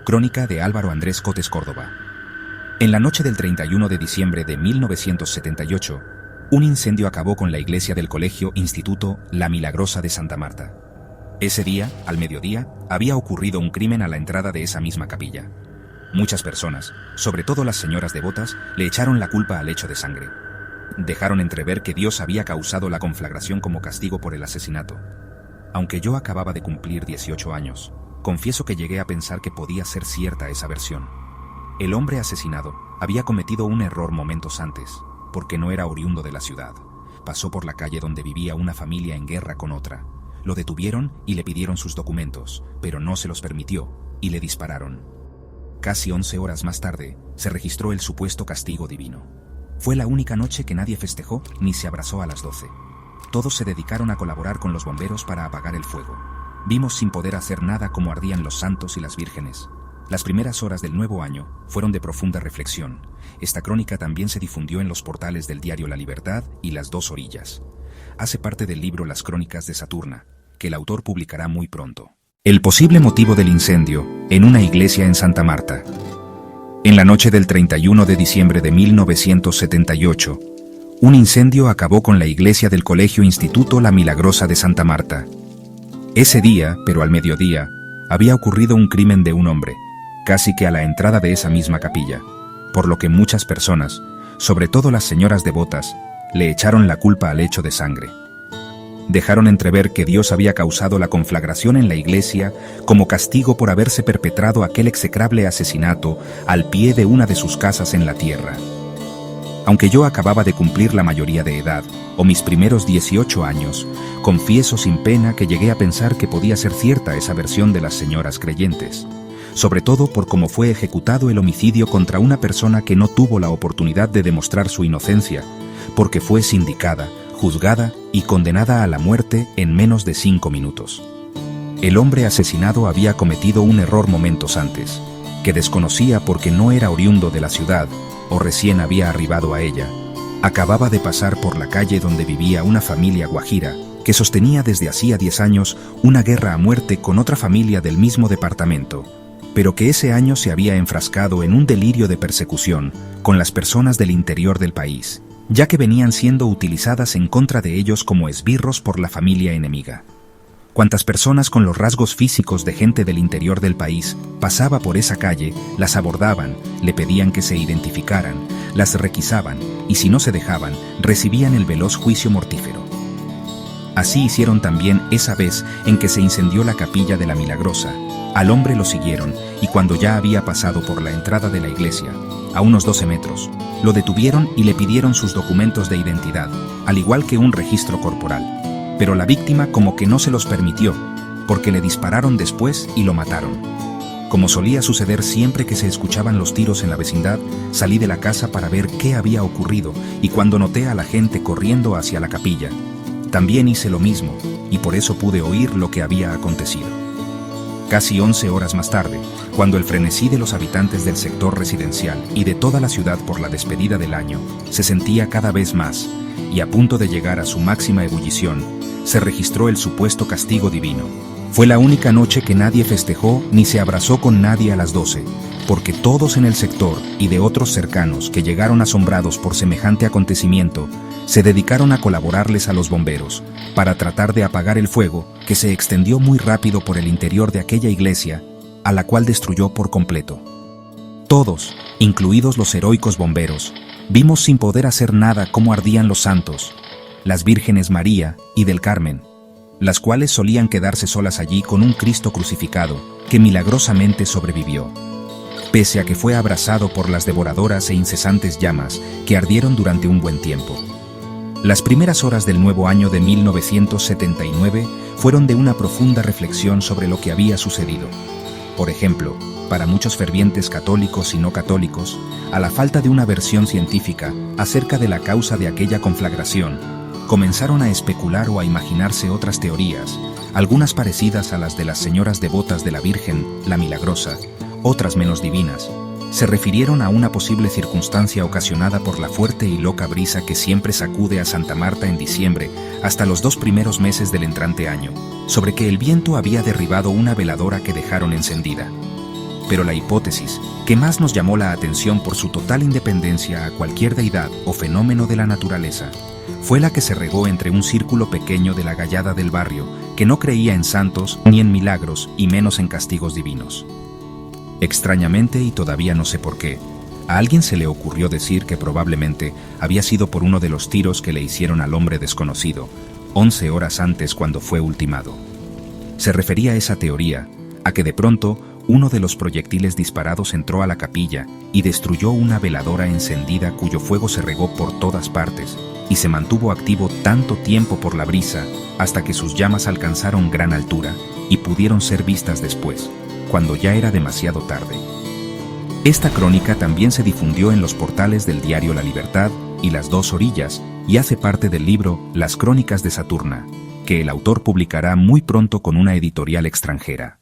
Crónica de Álvaro Andrés Cotes Córdoba. En la noche del 31 de diciembre de 1978, un incendio acabó con la iglesia del Colegio Instituto La Milagrosa de Santa Marta. Ese día, al mediodía, había ocurrido un crimen a la entrada de esa misma capilla. Muchas personas, sobre todo las señoras devotas, le echaron la culpa al hecho de sangre. Dejaron entrever que Dios había causado la conflagración como castigo por el asesinato. Aunque yo acababa de cumplir 18 años, confieso que llegué a pensar que podía ser cierta esa versión. El hombre asesinado había cometido un error momentos antes, porque no era oriundo de la ciudad. Pasó por la calle donde vivía una familia en guerra con otra. Lo detuvieron y le pidieron sus documentos, pero no se los permitió, y le dispararon. Casi 11 horas más tarde, se registró el supuesto castigo divino. Fue la única noche que nadie festejó ni se abrazó a las 12. Todos se dedicaron a colaborar con los bomberos para apagar el fuego. Vimos sin poder hacer nada cómo ardían los santos y las vírgenes. Las primeras horas del nuevo año fueron de profunda reflexión. Esta crónica también se difundió en los portales del diario La Libertad y Las Dos Orillas. Hace parte del libro Las Crónicas de Saturna, que el autor publicará muy pronto. El posible motivo del incendio en una iglesia en Santa Marta. En la noche del 31 de diciembre de 1978, un incendio acabó con la iglesia del Colegio Instituto La Milagrosa de Santa Marta. Ese día, pero al mediodía, había ocurrido un crimen de un hombre, casi que a la entrada de esa misma capilla, por lo que muchas personas, sobre todo las señoras devotas, le echaron la culpa al hecho de sangre. Dejaron entrever que Dios había causado la conflagración en la iglesia como castigo por haberse perpetrado aquel execrable asesinato al pie de una de sus casas en la tierra. Aunque yo acababa de cumplir la mayoría de edad, o mis primeros 18 años, confieso sin pena que llegué a pensar que podía ser cierta esa versión de las señoras creyentes, sobre todo por cómo fue ejecutado el homicidio contra una persona que no tuvo la oportunidad de demostrar su inocencia, porque fue sindicada, juzgada y condenada a la muerte en menos de 5 minutos. El hombre asesinado había cometido un error momentos antes, que desconocía porque no era oriundo de la ciudad, o recién había arribado a ella. Acababa de pasar por la calle donde vivía una familia guajira que sostenía desde hacía 10 años una guerra a muerte con otra familia del mismo departamento, pero que ese año se había enfrascado en un delirio de persecución con las personas del interior del país, ya que venían siendo utilizadas en contra de ellos como esbirros por la familia enemiga. Cuantas personas con los rasgos físicos de gente del interior del país pasaba por esa calle, las abordaban, le pedían que se identificaran, las requisaban y si no se dejaban, recibían el veloz juicio mortífero. Así hicieron también esa vez en que se incendió la capilla de la Milagrosa. Al hombre lo siguieron y cuando ya había pasado por la entrada de la iglesia, a unos 12 metros, lo detuvieron y le pidieron sus documentos de identidad, al igual que un registro corporal. Pero la víctima como que no se los permitió, porque le dispararon después y lo mataron. Como solía suceder siempre que se escuchaban los tiros en la vecindad, salí de la casa para ver qué había ocurrido y cuando noté a la gente corriendo hacia la capilla, también hice lo mismo y por eso pude oír lo que había acontecido. Casi 11 horas más tarde, cuando el frenesí de los habitantes del sector residencial y de toda la ciudad por la despedida del año se sentía cada vez más y a punto de llegar a su máxima ebullición, se registró el supuesto castigo divino. Fue la única noche que nadie festejó ni se abrazó con nadie a las 12, porque todos en el sector y de otros cercanos que llegaron asombrados por semejante acontecimiento, se dedicaron a colaborarles a los bomberos, para tratar de apagar el fuego que se extendió muy rápido por el interior de aquella iglesia, a la cual destruyó por completo. Todos, incluidos los heroicos bomberos, vimos sin poder hacer nada cómo ardían los santos, las vírgenes María y del Carmen, las cuales solían quedarse solas allí con un Cristo crucificado que milagrosamente sobrevivió, pese a que fue abrazado por las devoradoras e incesantes llamas que ardieron durante un buen tiempo. Las primeras horas del nuevo año de 1979 fueron de una profunda reflexión sobre lo que había sucedido. Por ejemplo, para muchos fervientes católicos y no católicos, a la falta de una versión científica acerca de la causa de aquella conflagración, comenzaron a especular o a imaginarse otras teorías, algunas parecidas a las de las señoras devotas de la Virgen, la Milagrosa, otras menos divinas. Se refirieron a una posible circunstancia ocasionada por la fuerte y loca brisa que siempre sacude a Santa Marta en diciembre hasta los 2 primeros meses del entrante año, sobre que el viento había derribado una veladora que dejaron encendida. Pero la hipótesis que más nos llamó la atención por su total independencia a cualquier deidad o fenómeno de la naturaleza fue la que se regó entre un círculo pequeño de la gallada del barrio que no creía en santos ni en milagros y menos en castigos divinos. Extrañamente, y todavía no sé por qué, a alguien se le ocurrió decir que probablemente había sido por uno de los tiros que le hicieron al hombre desconocido 11 horas antes cuando fue ultimado. Se refería esa teoría a que de pronto uno de los proyectiles disparados entró a la capilla y destruyó una veladora encendida cuyo fuego se regó por todas partes y se mantuvo activo tanto tiempo por la brisa hasta que sus llamas alcanzaron gran altura y pudieron ser vistas después, cuando ya era demasiado tarde. Esta crónica también se difundió en los portales del diario La Libertad y Las Dos Orillas y hace parte del libro Las Crónicas de Saturna, que el autor publicará muy pronto con una editorial extranjera.